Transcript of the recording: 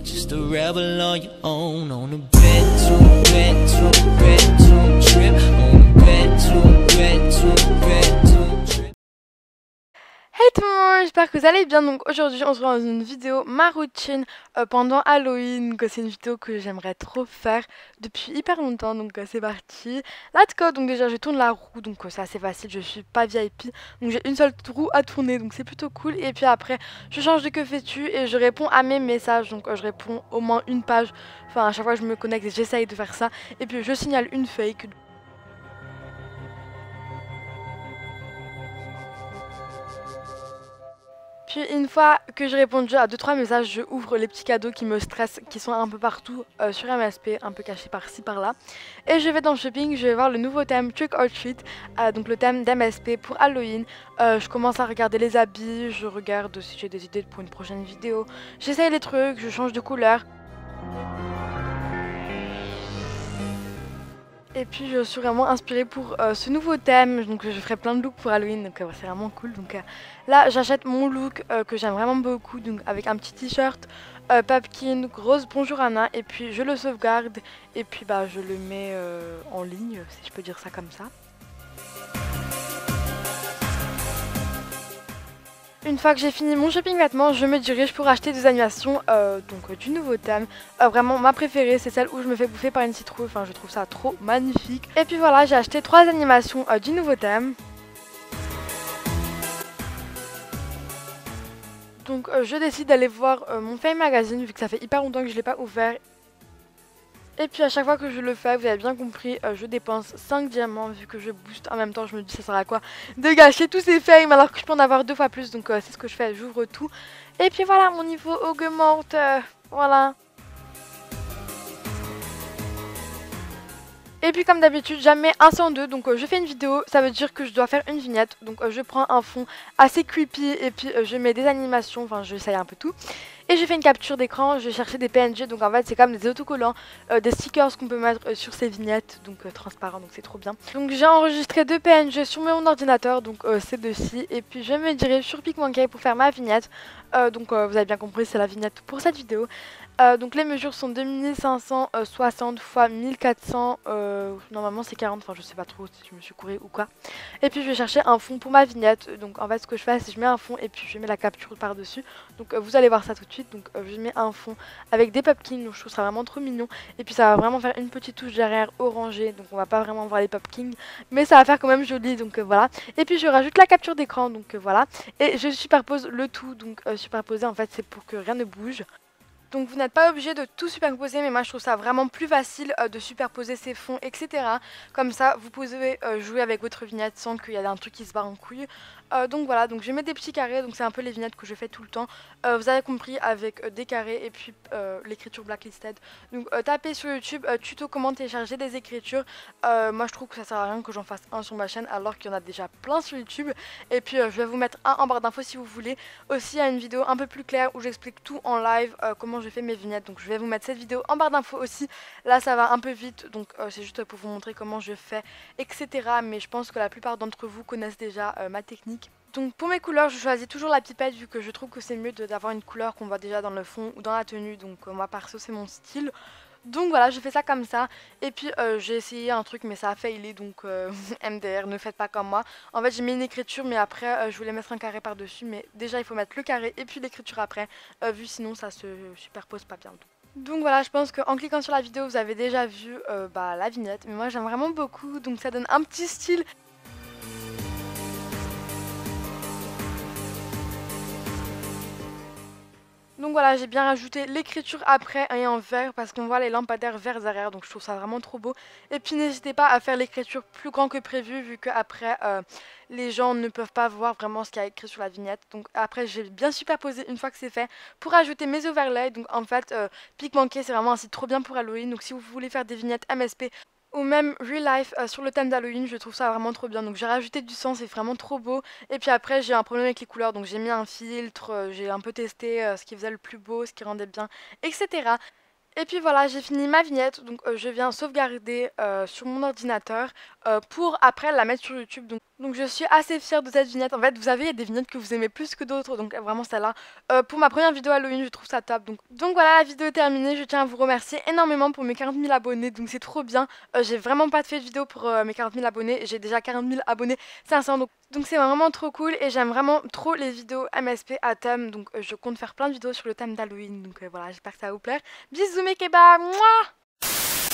Just a rebel on your own, on a bed to a bed to a bed to a trip, on a bed to a bed to a bed to a trip. Hey tout le monde, j'espère que vous allez bien. Donc aujourd'hui on se retrouve dans une vidéo ma routine pendant Halloween. Donc c'est une vidéo que j'aimerais trop faire depuis hyper longtemps. Donc c'est parti. Let's go. Donc déjà je tourne la roue, donc c'est assez facile, je suis pas VIP. Donc j'ai une seule roue à tourner, donc c'est plutôt cool. Et puis après je change de que fais-tu et je réponds à mes messages. Donc je réponds au moins une page. Enfin à chaque fois que je me connecte j'essaye de faire ça. Et puis je signale une fake. Puis une fois que j'ai répondu à 2-3 messages, je ouvre les petits cadeaux qui me stressent, qui sont un peu partout sur MSP, un peu cachés par-ci par-là. Et je vais dans le shopping, je vais voir le nouveau thème Trick or Treat, donc le thème d'MSP pour Halloween. Je commence à regarder les habits, je regarde si j'ai des idées pour une prochaine vidéo. J'essaye les trucs, je change de couleur. Et puis je suis vraiment inspirée pour ce nouveau thème, donc je ferai plein de looks pour Halloween, donc c'est vraiment cool. Donc là j'achète mon look que j'aime vraiment beaucoup, donc avec un petit t-shirt, Pumpkin, grosse bonjour Anna, et puis je le sauvegarde, et puis bah je le mets en ligne, si je peux dire ça comme ça. Une fois que j'ai fini mon shopping vêtements, je me dirige pour acheter des animations du nouveau thème. Vraiment ma préférée, c'est celle où je me fais bouffer par une citrouille, enfin je trouve ça trop magnifique. Et puis voilà, j'ai acheté 3 animations du nouveau thème. Donc je décide d'aller voir mon Fame Magazine vu que ça fait hyper longtemps que je l'ai pas ouvert. Et puis à chaque fois que je le fais, vous avez bien compris, je dépense 5 diamants vu que je booste en même temps. Je me dis ça sert à quoi de gâcher tous ces fames alors que je peux en avoir 2 fois plus. Donc c'est ce que je fais, j'ouvre tout. Et puis voilà, mon niveau augmente, voilà. Et puis comme d'habitude, jamais un sans deux, donc je fais une vidéo, ça veut dire que je dois faire une vignette. Donc je prends un fond assez creepy et puis je mets des animations, enfin j'essaye un peu tout. Et j'ai fait une capture d'écran, je vais chercher des PNG, donc en fait c'est comme des autocollants, des stickers qu'on peut mettre sur ces vignettes, donc transparents, donc c'est trop bien. Donc j'ai enregistré 2 PNG sur mon ordinateur, donc c'est de-ci, et puis je me dirige sur PicMonkey pour faire ma vignette. Vous avez bien compris, c'est la vignette pour cette vidéo. Donc les mesures sont 2560 x 1400, normalement c'est 40, enfin je sais pas trop si je me suis courée ou quoi. Et puis je vais chercher un fond pour ma vignette, donc en fait ce que je fais c'est que je mets un fond et puis je mets la capture par dessus. Donc vous allez voir ça tout de suite, donc je mets un fond avec des pumpkins, donc je trouve ça vraiment trop mignon. Et puis ça va vraiment faire une petite touche derrière orangée, donc on va pas vraiment voir les pumpkins, mais ça va faire quand même joli, donc voilà. Et puis je rajoute la capture d'écran, donc voilà. Et je superpose le tout, donc superposer en fait c'est pour que rien ne bouge. Donc vous n'êtes pas obligé de tout superposer, mais moi je trouve ça vraiment plus facile de superposer ces fonds, etc. Comme ça vous pouvez jouer avec votre vignette sans qu'il y ait un truc qui se barre en couille. Donc voilà, donc je mets des petits carrés, donc c'est un peu les vignettes que je fais tout le temps. Vous avez compris, avec des carrés et puis l'écriture blacklisted. Donc tapez sur YouTube tuto comment télécharger des écritures. Moi je trouve que ça sert à rien que j'en fasse un sur ma chaîne alors qu'il y en a déjà plein sur YouTube. Et puis je vais vous mettre un en barre d'infos si vous voulez. Aussi il y a une vidéo un peu plus claire où j'explique tout en live, comment je fais mes vignettes. Donc je vais vous mettre cette vidéo en barre d'infos aussi. Là ça va un peu vite, donc c'est juste pour vous montrer comment je fais, etc. Mais je pense que la plupart d'entre vous connaissent déjà ma technique. Donc pour mes couleurs, je choisis toujours la pipette vu que je trouve que c'est mieux d'avoir une couleur qu'on voit déjà dans le fond ou dans la tenue. Donc moi perso c'est mon style. Donc voilà, je fais ça comme ça. Et puis j'ai essayé un truc mais ça a failli, donc MDR, ne faites pas comme moi. En fait j'ai mis une écriture mais après je voulais mettre un carré par dessus. Mais déjà il faut mettre le carré et puis l'écriture après, vu sinon ça se superpose pas bien. Donc voilà, je pense qu'en cliquant sur la vidéo vous avez déjà vu la vignette. Mais moi j'aime vraiment beaucoup, donc ça donne un petit style. Donc voilà, j'ai bien rajouté l'écriture après et en vert parce qu'on voit les lampadaires verts derrière, donc je trouve ça vraiment trop beau. Et puis n'hésitez pas à faire l'écriture plus grand que prévu vu que après les gens ne peuvent pas voir vraiment ce qu'il y a écrit sur la vignette. Donc après j'ai bien superposé une fois que c'est fait pour ajouter mes overlays. Donc en fait PicMonkey c'est vraiment un site trop bien pour Halloween, donc si vous voulez faire des vignettes MSP ou même Real Life sur le thème d'Halloween, je trouve ça vraiment trop bien. Donc j'ai rajouté du sang, c'est vraiment trop beau. Et puis après j'ai un problème avec les couleurs, donc j'ai mis un filtre, j'ai un peu testé ce qui faisait le plus beau, ce qui rendait bien, etc. Et puis voilà, j'ai fini ma vignette, donc je viens sauvegarder sur mon ordinateur pour après la mettre sur YouTube. Donc Donc je suis assez fière de cette vignette. En fait, vous savez, il y a des vignettes que vous aimez plus que d'autres. Donc vraiment celle-là. Pour ma première vidéo Halloween, je trouve ça top. Donc voilà, la vidéo est terminée. Je tiens à vous remercier énormément pour mes 40 000 abonnés. Donc c'est trop bien. J'ai vraiment pas fait de vidéo pour mes 40 000 abonnés. J'ai déjà 40 000 abonnés 500. Donc c'est vraiment trop cool. Et j'aime vraiment trop les vidéos MSP à thème. Donc je compte faire plein de vidéos sur le thème d'Halloween. Donc voilà, j'espère que ça va vous plaire. Bisous mes kebabs. Mouah.